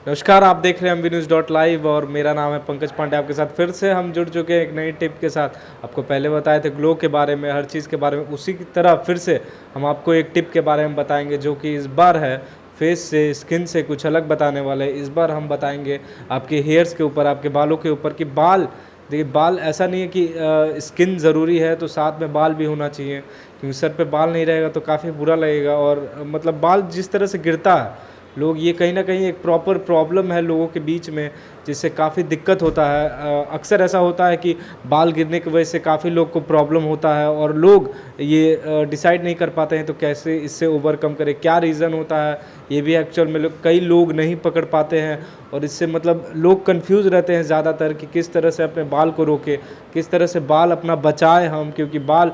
नमस्कार, आप देख रहे हैं MVNews.live और मेरा नाम है पंकज पांडे। आपके साथ फिर से हम जुड़ चुके हैं एक नई टिप के साथ। आपको पहले बताए थे ग्लो के बारे में, हर चीज़ के बारे में, उसी की तरह फिर से हम आपको एक टिप के बारे में बताएंगे जो कि इस बार है फेस से, स्किन से कुछ अलग बताने वाले। इस बार हम बताएंगे आपके हेयर्स के ऊपर, आपके बालों के ऊपर कि बाल, देखिए बाल ऐसा नहीं है कि स्किन ज़रूरी है तो साथ में बाल भी होना चाहिए, क्योंकि सर पे बाल नहीं रहेगा तो काफ़ी बुरा लगेगा। और मतलब बाल जिस तरह से गिरता है, लोग ये कहीं ना कहीं एक प्रॉपर प्रॉब्लम है लोगों के बीच में, जिससे काफ़ी दिक्कत होता है। अक्सर ऐसा होता है कि बाल गिरने की वजह से काफ़ी लोग को प्रॉब्लम होता है और लोग ये डिसाइड नहीं कर पाते हैं तो कैसे इससे ओवरकम करें, क्या रीज़न होता है, ये भी एक्चुअल में कई लोग नहीं पकड़ पाते हैं। और इससे मतलब लोग कंफ्यूज रहते हैं ज़्यादातर कि किस तरह से अपने बाल को रोके, किस तरह से बाल अपना बचाए हम, क्योंकि बाल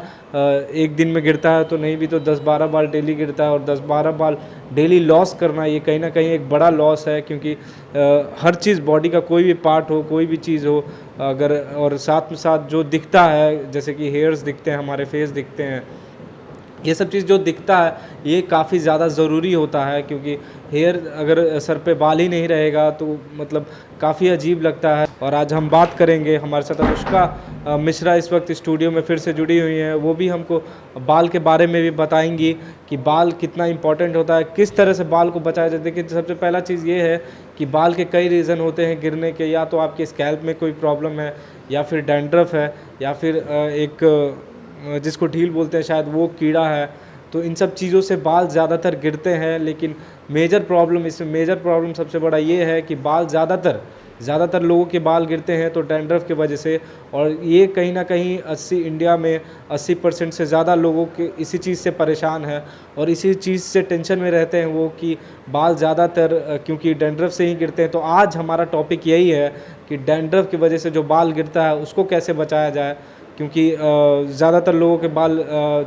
एक दिन में गिरता है तो नहीं भी तो 10-12 बाल डेली गिरता है, और 10-12 बाल डेली लॉस करना ये कहीं ना कहीं एक बड़ा लॉस है। क्योंकि हर चीज़, बॉडी का कोई भी पार्ट हो, कोई भी चीज़ हो, अगर और साथ में साथ जो दिखता है, जैसे कि हेयर्स दिखते हैं, हमारे फेस दिखते हैं, ये सब चीज़ जो दिखता है ये काफ़ी ज़्यादा ज़रूरी होता है। क्योंकि हेयर अगर सर पे बाल ही नहीं रहेगा तो मतलब काफ़ी अजीब लगता है। और आज हम बात करेंगे, हमारे साथ अनुष्का मिश्रा इस वक्त स्टूडियो में फिर से जुड़ी हुई हैं, वो भी हमको बाल के बारे में भी बताएंगी कि बाल कितना इम्पोर्टेंट होता है, किस तरह से बाल को बचाया जाए। देखिए सबसे पहला चीज़ ये है कि बाल के कई रीज़न होते हैं गिरने के, या तो आपके स्कैल्प में कोई प्रॉब्लम है, या फिर डैंड्रफ है, या फिर जिसको ढील बोलते हैं शायद वो कीड़ा है। तो इन सब चीज़ों से बाल ज़्यादातर गिरते हैं। लेकिन मेजर प्रॉब्लम, इसमें मेजर प्रॉब्लम सबसे बड़ा ये है कि बाल ज़्यादातर लोगों के बाल गिरते हैं तो डैंड्रफ की वजह से। और ये कहीं ना कहीं इंडिया में 80% से ज़्यादा लोगों के इसी चीज़ से परेशान है और इसी चीज़ से टेंशन में रहते हैं वो कि बाल ज़्यादातर क्योंकि डैंड्रफ से ही गिरते हैं। तो आज हमारा टॉपिक यही है कि डैंड्रफ की वजह से जो बाल गिरता है उसको कैसे बचाया जाए, क्योंकि ज़्यादातर लोगों के बाल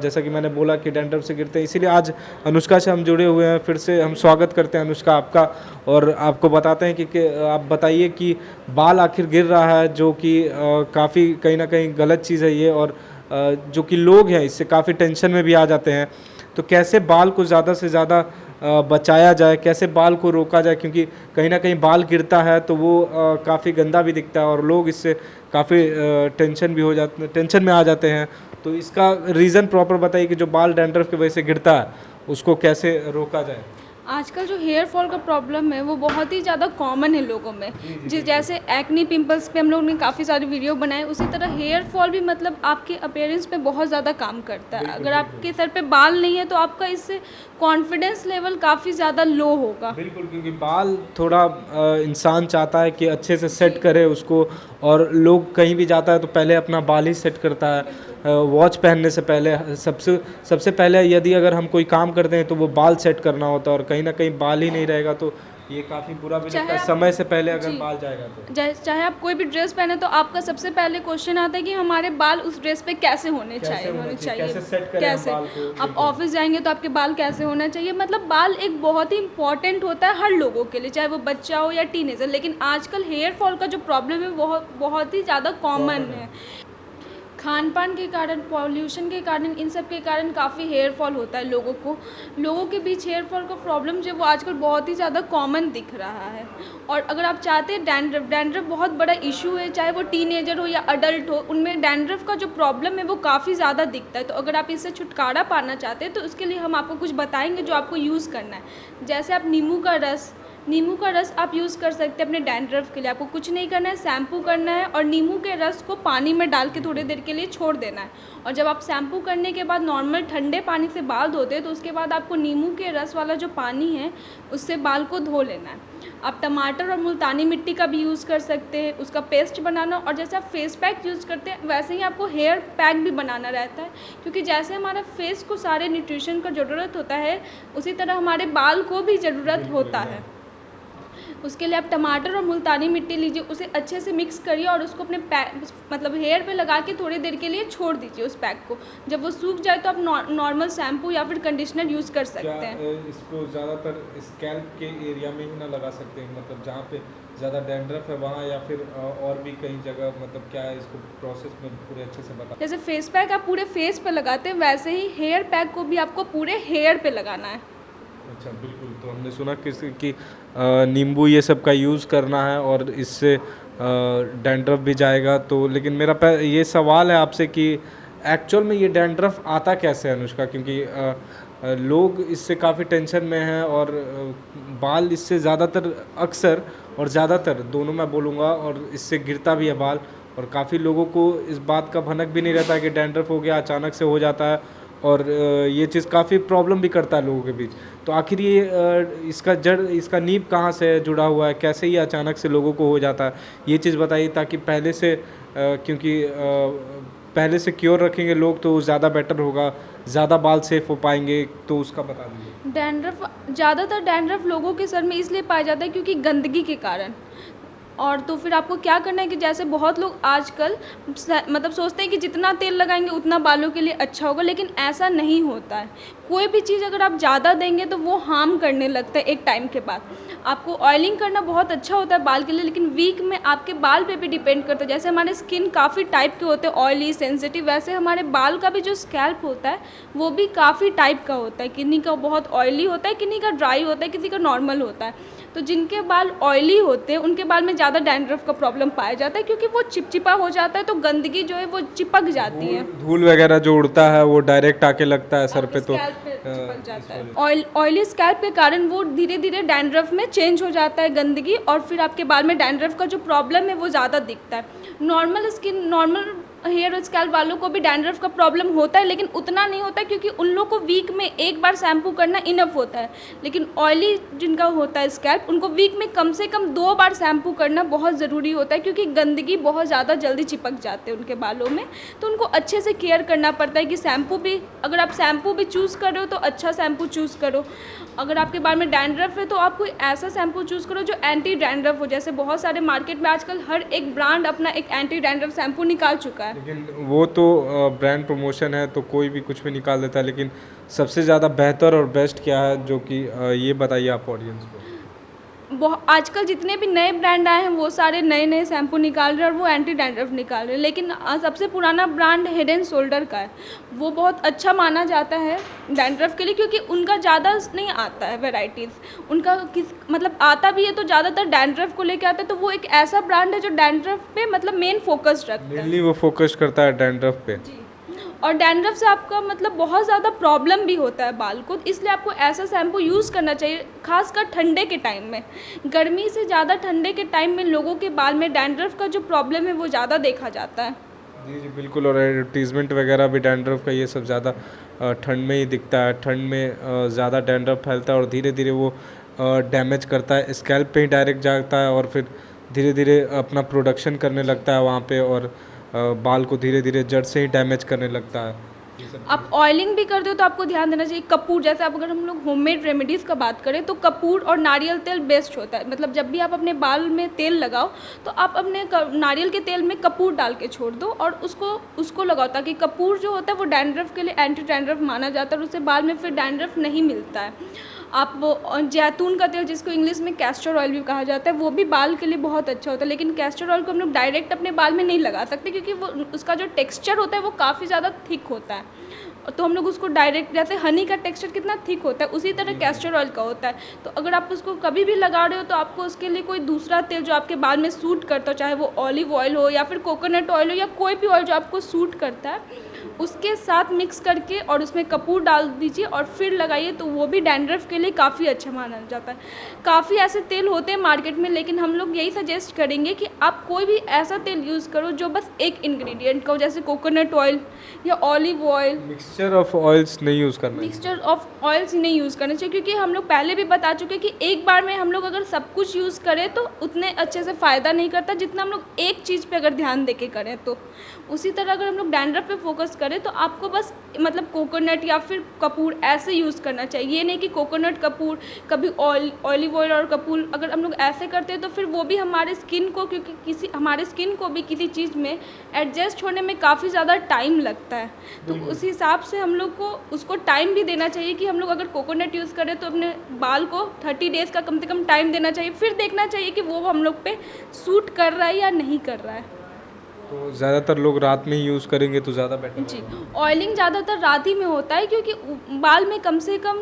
जैसा कि मैंने बोला कि डैंड्रफ से गिरते हैं। इसीलिए आज अनुष्का से हम जुड़े हुए हैं। फिर से हम स्वागत करते हैं अनुष्का आपका, और आपको बताते हैं कि आप बताइए कि बाल आखिर गिर रहा है जो कि काफ़ी कहीं ना कहीं गलत चीज़ है ये, और जो कि लोग हैं इससे काफ़ी टेंशन में भी आ जाते हैं। तो कैसे बाल को ज़्यादा से ज़्यादा बचाया जाए, कैसे बाल को रोका जाए, क्योंकि कहीं ना कहीं बाल गिरता है तो वो काफ़ी गंदा भी दिखता है और लोग इससे काफ़ी टेंशन में आ जाते हैं। तो इसका रीज़न प्रॉपर बताइए कि जो बाल डैंड्रफ की वजह से गिरता है उसको कैसे रोका जाए। आजकल जो हेयर फॉल का प्रॉब्लम है वो बहुत ही ज़्यादा कॉमन है लोगों में। जिस जैसे एक्नी पिंपल्स पे हम लोग ने काफ़ी सारे वीडियो बनाए, उसी तरह हेयर फॉल भी मतलब आपके अपीयरेंस पे बहुत ज़्यादा काम करता है। अगर आपके सर पे बाल नहीं है तो आपका इससे कॉन्फिडेंस लेवल काफ़ी ज़्यादा लो होगा। बिल्कुल, क्योंकि बाल थोड़ा इंसान चाहता है कि अच्छे से सेट करे उसको, और लोग कहीं भी जाता है तो पहले अपना बाल ही सेट करता है। वॉच पहनने से पहले सबसे पहले यदि अगर हम कोई काम करते हैं तो वो बाल सेट करना होता है, और कहीं ना कहीं बाल ही नहीं रहेगा तो ये काफ़ी बुरा भी लगता है समय से पहले अगर बाल जाएगा तो। चाहे आप कोई भी ड्रेस पहने तो आपका सबसे पहले क्वेश्चन आता है कि हमारे बाल उस ड्रेस पे कैसे होने चाहिए कैसे सेट करें कैसे बाल को। आप ऑफिस जाएंगे तो आपके बाल कैसे होना चाहिए। मतलब बाल एक बहुत ही इंपॉर्टेंट होता है हर लोगों के लिए, चाहे वो बच्चा हो या टीनेजर। लेकिन आजकल हेयर फॉल का जो प्रॉब्लम है बहुत ही ज़्यादा कॉमन है। खान पान के कारण, पॉल्यूशन के कारण, इन सब के कारण काफ़ी हेयर फॉल होता है लोगों के बीच हेयर फॉल का प्रॉब्लम जो वो आजकल बहुत ही ज़्यादा कॉमन दिख रहा है। और अगर आप चाहते हैं, डैंड्रफ बहुत बड़ा इशू है, चाहे वो टीनेजर हो या अडल्ट हो, उनमें डैंड्रफ का जो प्रॉब्लम है वो काफ़ी ज़्यादा दिखता है। तो अगर आप इससे छुटकारा पाना चाहते हैं तो उसके लिए हम आपको कुछ बताएंगे जो आपको यूज़ करना है। जैसे आप नींबू का रस आप यूज़ कर सकते हैं अपने डैंड्रफ के लिए। आपको कुछ नहीं करना है, शैम्पू करना है और नींबू के रस को पानी में डाल के थोड़ी देर के लिए छोड़ देना है। और जब आप शैम्पू करने के बाद नॉर्मल ठंडे पानी से बाल धोते हैं तो उसके बाद आपको नींबू के रस वाला जो पानी है उससे बाल को धो लेना है। आप टमाटर और मुल्तानी मिट्टी का भी यूज़ कर सकते हैं, उसका पेस्ट बनाना। और जैसे आप फेस पैक यूज़ करते हैं वैसे ही आपको हेयर पैक भी बनाना रहता है, क्योंकि जैसे हमारा फेस को सारे न्यूट्रिशन का ज़रूरत होता है उसी तरह हमारे बाल को भी ज़रूरत होता है। उसके लिए आप टमाटर और मुल्तानी मिट्टी लीजिए, उसे अच्छे से मिक्स करिए और उसको अपने मतलब हेयर पे लगा के थोड़ी देर के लिए छोड़ दीजिए उस पैक को। जब वो सूख जाए तो आप नॉर्मल शैम्पू या फिर कंडीशनर यूज़ कर सकते हैं। इसको ज़्यादातर स्कैल्प के एरिया में ही ना लगा सकते हैं, मतलब जहाँ पे ज़्यादा डैंड्रफ है वहाँ, या फिर और भी कई जगह, मतलब क्या है इसको प्रोसेस में पूरे अच्छे से बता। जैसे फेस पैक आप पूरे फेस पे लगाते हैं वैसे ही हेयर पैक को भी आपको पूरे हेयर पे लगाना है। अच्छा, बिल्कुल। तो हमने सुना कि नींबू ये सब का यूज़ करना है और इससे डैंड्रफ भी जाएगा। तो लेकिन मेरा ये सवाल है आपसे कि एक्चुअल में ये डैंड्रफ आता कैसे है अनुष्का? क्योंकि लोग इससे काफ़ी टेंशन में हैं और बाल इससे ज़्यादातर अक्सर और ज़्यादातर दोनों मैं बोलूँगा, और इससे गिरता भी है बाल, और काफ़ी लोगों को इस बात का भनक भी नहीं रहता है कि डैंड्रफ हो गया, अचानक से हो जाता है, और ये चीज़ काफ़ी प्रॉब्लम भी करता है लोगों के बीच। तो आखिर ये इसका जड़, इसका नींव कहाँ से जुड़ा हुआ है, कैसे ये अचानक से लोगों को हो जाता है, ये चीज़ बताइए, ताकि पहले से क्योंकि पहले से क्योर रखेंगे लोग तो ज़्यादा बेटर होगा, ज़्यादा बाल सेफ हो पाएंगे, तो उसका बता दीजिए। डैंड्रफ, ज़्यादातर डैंड्रफ लोगों के सर में इसलिए पाया जाता है क्योंकि गंदगी के कारण। और तो फिर आपको क्या करना है कि जैसे बहुत लोग आजकल मतलब सोचते हैं कि जितना तेल लगाएंगे उतना बालों के लिए अच्छा होगा, लेकिन ऐसा नहीं होता है। कोई भी चीज़ अगर आप ज़्यादा देंगे तो वो हार्म करने लगता है एक टाइम के बाद। आपको ऑयलिंग करना बहुत अच्छा होता है बाल के लिए, लेकिन वीक में आपके बाल पे भी डिपेंड करता है। जैसे हमारे स्किन काफ़ी टाइप के होते हैं, ऑयली, सेंसिटिव, वैसे हमारे बाल का भी जो स्कैल्प होता है वो भी काफ़ी टाइप का होता है। किन्हीं का बहुत ऑयली होता है, किन्हीं का ड्राई होता है, किसी का नॉर्मल होता है। तो जिनके बाल ऑयली होते हैं उनके बाल में ज़्यादा डैंड्रफ का प्रॉब्लम पाया जाता है, क्योंकि वो चिपचिपा हो जाता है, तो गंदगी जो है वो चिपक जाती है। धूल वगैरह जो उड़ता है वो डायरेक्ट आके लगता है सर पे, तो स्कैल्प पे चिपक जाता है। ऑयली स्कैल्प के कारण वो धीरे धीरे डैंड्रफ में चेंज हो जाता है गंदगी, और फिर आपके बाल में डैंड्रफ का जो प्रॉब्लम है वो ज़्यादा दिखता है। नॉर्मल स्किन, नॉर्मल हेयर और स्कैल्प वालों को भी डैंड्रफ का प्रॉब्लम होता है, लेकिन उतना नहीं होता है क्योंकि उन लोग को वीक में एक बार शैम्पू करना इनफ होता है। लेकिन ऑयली जिनका होता है स्कैल्प, उनको वीक में कम से कम 2 बार शैम्पू करना बहुत ज़रूरी होता है, क्योंकि गंदगी बहुत ज़्यादा जल्दी चिपक जाते हैं उनके बालों में। तो उनको अच्छे से केयर करना पड़ता है कि शैम्पू भी, अगर आप शैम्पू भी चूज़ कर रहे हो तो अच्छा शैम्पू चूज़ करो। अगर आपके बाल में डैंड्रफ है तो आप कोई ऐसा शैम्पू चूज़ करो जो एंटी डैंड्रफ हो। जैसे बहुत सारे मार्केट में आजकल हर एक ब्रांड अपना एक एंटी डैंड्रफ शैम्पू निकाल चुका है। लेकिन वो तो ब्रांड प्रमोशन है, तो कोई भी कुछ भी निकाल देता है, लेकिन सबसे ज़्यादा बेहतर और बेस्ट क्या है, जो कि ये बताइए आप ऑडियंस को। आजकल जितने भी नए ब्रांड आए हैं वो सारे नए नए शैम्पू निकाल रहे हैं और वो एंटी डैंड्रफ निकाल रहे हैं, लेकिन सबसे पुराना ब्रांड हेड एंड शोल्डर का है। वो बहुत अच्छा माना जाता है डैंड्रफ के लिए, क्योंकि उनका ज़्यादा नहीं आता है वैराइटीज़। उनका मतलब आता भी है तो ज़्यादातर डैंड्रफ को लेके आता है। तो वो एक ऐसा ब्रांड है जो डैंड्रफ पे मतलब मेन फोकस रखता है। मेनली वो फोकस करता है डैंड्रफ पे। जी। और डैंड्रफ से आपका मतलब बहुत ज़्यादा प्रॉब्लम भी होता है बाल को, इसलिए आपको ऐसा शैम्पू यूज़ करना चाहिए, खासकर ठंडे के टाइम में। गर्मी से ज़्यादा ठंडे के टाइम में लोगों के बाल में डैंड्रफ का जो प्रॉब्लम है वो ज़्यादा देखा जाता है। जी जी, बिल्कुल। और एडवर्टीजमेंट वगैरह भी डैंड्रफ का ये सब ज़्यादा ठंड में ही दिखता है। ठंड में ज़्यादा डैंड्रफ फैलता है और धीरे धीरे वो डैमेज करता है, स्कैल्प पे ही डायरेक्ट जाता है, और फिर धीरे धीरे अपना प्रोडक्शन करने लगता है वहाँ पे, और बाल को धीरे धीरे जड़ से ही डैमेज करने लगता है। आप ऑयलिंग भी करते हो तो आपको ध्यान देना चाहिए। कपूर, जैसे अब अगर हम लोग होममेड रेमेडीज़ का बात करें तो कपूर और नारियल तेल बेस्ट होता है। मतलब जब भी आप अपने बाल में तेल लगाओ तो आप अपने नारियल के तेल में कपूर डाल के छोड़ दो और उसको लगाओ, ताकि कपूर जो होता है वो डैंड्रफ के लिए एंटी डैंड्रफ माना जाता है, और उससे बाल में फिर डैंड्रफ नहीं मिलता है। आप जैतून का तेल, जिसको इंग्लिश में कैस्टर ऑयल भी कहा जाता है, वो भी बाल के लिए बहुत अच्छा होता है। लेकिन कैस्टर ऑयल को हम लोग डायरेक्ट अपने बाल में नहीं लगा सकते, क्योंकि वो उसका जो टेक्सचर होता है वो काफ़ी ज़्यादा थिक होता है। तो हम लोग उसको डायरेक्ट, जैसे हनी का टेक्सचर कितना थिक होता है उसी तरह कैस्टर ऑयल का होता है। तो अगर आप उसको कभी भी लगा रहे हो तो आपको उसके लिए कोई दूसरा तेल जो आपके बाल में सूट करता हो, चाहे वो ऑलिव ऑयल हो या फिर कोकोनट ऑयल हो या कोई भी ऑयल जो आपको सूट करता है, उसके साथ मिक्स करके और उसमें कपूर डाल दीजिए और फिर लगाइए, तो वो भी डैंड्रफ के लिए काफ़ी अच्छा माना जाता है। काफ़ी ऐसे तेल होते हैं मार्केट में, लेकिन हम लोग यही सजेस्ट करेंगे कि आप कोई भी ऐसा तेल यूज़ करो जो बस एक इंग्रेडिएंट का हो, जैसे कोकोनट ऑयल या olive oil. Mixture of oils नहीं यूज़ करना है। मिक्सचर ऑफ ऑयल्स ही नहीं यूज़ करना चाहिए, क्योंकि हम लोग पहले भी बता चुके हैं कि एक बार में हम लोग अगर सब कुछ यूज़ करें तो उतने अच्छे से फ़ायदा नहीं करता जितना हम लोग एक चीज़ पे अगर ध्यान दे के करें तो। उसी तरह अगर हम लोग डैंड्रफ पे फोकस करें तो आपको बस मतलब कोकोनट या फिर कपूर ऐसे यूज़ करना चाहिए। ये नहीं कि कोकोनट कपूर, कभी ऑलिव ऑयल और कपूर, अगर हम लोग ऐसे करते हैं तो फिर वो भी हमारे स्किन को, क्योंकि हमारे स्किन को भी किसी चीज़ में एडजस्ट होने में काफ़ी ज़्यादा टाइम लगता है। तो उस हिसाब से हम लोग को उसको टाइम भी देना चाहिए कि हम लोग अगर कोकोनट यूज़ करें तो अपने बाल को 30 डेज़ का कम से कम टाइम देना चाहिए, फिर देखना चाहिए कि वो हम लोग पे सूट कर रहा है या नहीं कर रहा है। तो ज़्यादातर लोग रात में ही यूज़ करेंगे तो ज़्यादा बेटर जी, ऑयलिंग ज़्यादातर रात ही में होता है, क्योंकि बाल में कम से कम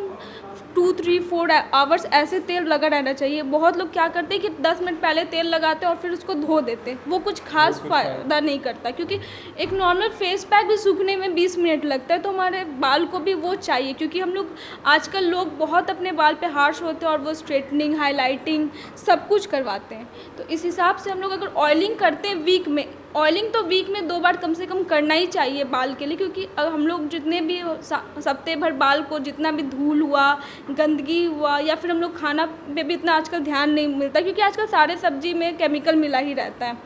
2-3-4 आवर्स ऐसे तेल लगा रहना चाहिए। बहुत लोग क्या करते हैं कि 10 मिनट पहले तेल लगाते हैं और फिर उसको धो देते हैं, वो कुछ खास फ़ायदा नहीं करता, क्योंकि एक नॉर्मल फेस पैक भी सूखने में 20 मिनट लगता है। तो हमारे बाल को भी वो चाहिए, क्योंकि हम लोग आजकल लोग बहुत अपने बाल पे हार्श होते हैं और वो स्ट्रेटनिंग, हाईलाइटिंग सब कुछ करवाते हैं। तो इस हिसाब से हम लोग अगर ऑयलिंग करते हैं वीक में, ऑयलिंग तो वीक में 2 बार कम से कम करना ही चाहिए बाल के लिए, क्योंकि हम लोग जितने भी हफ्ते भर बाल को जितना भी धूल हुआ, गंदगी हुआ, या फिर हम लोग खाना पे भी इतना आजकल ध्यान नहीं मिलता, क्योंकि आजकल सारे सब्जी में केमिकल मिला ही रहता है।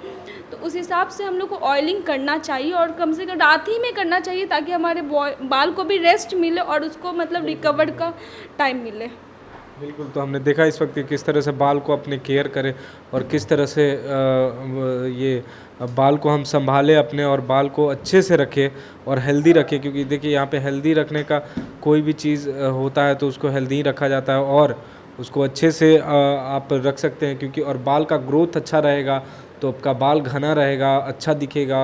तो उस हिसाब से हम लोग को ऑयलिंग करना चाहिए और कम से कम रात ही में करना चाहिए, ताकि हमारे बाल को भी रेस्ट मिले और उसको मतलब रिकवर का टाइम मिले। बिल्कुल, तो हमने देखा इस वक्त कि किस तरह से बाल को अपने केयर करें और किस तरह से ये बाल को हम संभालें अपने, और बाल को अच्छे से रखें और हेल्दी रखें, क्योंकि देखिए यहाँ पे हेल्दी रखने का कोई भी चीज़ होता है तो उसको हेल्दी रखा जाता है और उसको अच्छे से आप रख सकते हैं, क्योंकि और बाल का ग्रोथ अच्छा रहेगा तो आपका बाल घना रहेगा, अच्छा दिखेगा,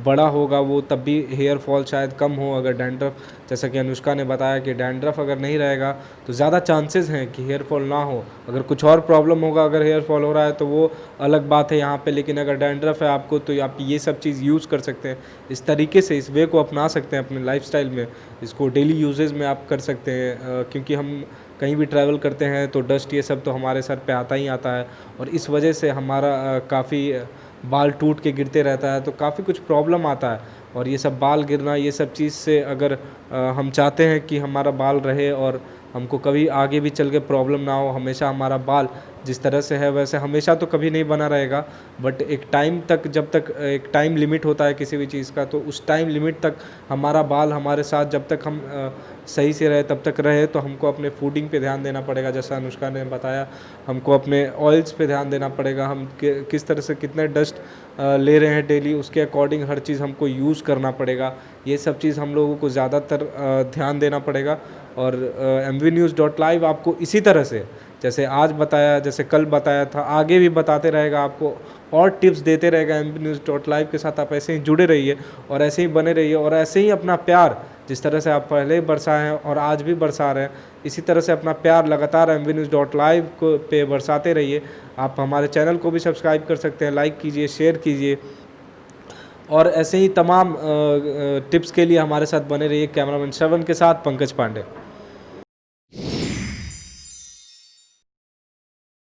बड़ा होगा वो, तब भी हेयर फॉल शायद कम हो। अगर डैंड्रफ, जैसा कि अनुष्का ने बताया कि डैंड्रफ अगर नहीं रहेगा तो ज़्यादा चांसेस हैं कि हेयर फॉल ना हो। अगर कुछ और प्रॉब्लम होगा, अगर हेयर फॉल हो रहा है तो वो अलग बात है यहाँ पे, लेकिन अगर डैंड्रफ है आपको तो आप ये सब चीज़ यूज़ कर सकते हैं। इस तरीके से इस वे को अपना सकते हैं अपने लाइफस्टाइल में, इसको डेली यूजेज में आप कर सकते हैं, क्योंकि हम कहीं भी ट्रैवल करते हैं तो डस्ट ये सब तो हमारे सर पे आता ही आता है, और इस वजह से हमारा काफ़ी बाल टूट के गिरते रहता है, तो काफ़ी कुछ प्रॉब्लम आता है। और ये सब बाल गिरना, ये सब चीज़ से अगर हम चाहते हैं कि हमारा बाल रहे और हमको कभी आगे भी चल के प्रॉब्लम ना हो, हमेशा हमारा बाल जिस तरह से है वैसे हमेशा तो कभी नहीं बना रहेगा, बट एक टाइम तक, जब तक एक टाइम लिमिट होता है किसी भी चीज़ का, तो उस टाइम लिमिट तक हमारा बाल हमारे साथ जब तक हम सही से रहे तब तक रहे। तो हमको अपने फूडिंग पे ध्यान देना पड़ेगा, जैसा अनुष्का ने बताया, हमको अपने ऑयल्स पे ध्यान देना पड़ेगा, हम किस तरह से कितने डस्ट ले रहे हैं डेली, उसके अकॉर्डिंग हर चीज़ हमको यूज़ करना पड़ेगा। ये सब चीज़ हम लोगों को ज़्यादातर ध्यान देना पड़ेगा। और mvnews.live आपको इसी तरह से, जैसे आज बताया, जैसे कल बताया था, आगे भी बताते रहेगा, आपको और टिप्स देते रहेगा। mvnews.live के साथ आप ऐसे ही जुड़े रहिए और ऐसे ही बने रहिए, और ऐसे ही अपना प्यार, जिस तरह से आप पहले बरसाए हैं और आज भी बरसा रहे हैं, इसी तरह से अपना प्यार लगातार mvnews.live को पे बरसाते रहिए। आप हमारे चैनल को भी सब्सक्राइब कर सकते हैं, लाइक कीजिए, शेयर कीजिए, और ऐसे ही तमाम टिप्स के लिए हमारे साथ बने रहिए। कैमरामैन श्रवण के साथ पंकज पांडे।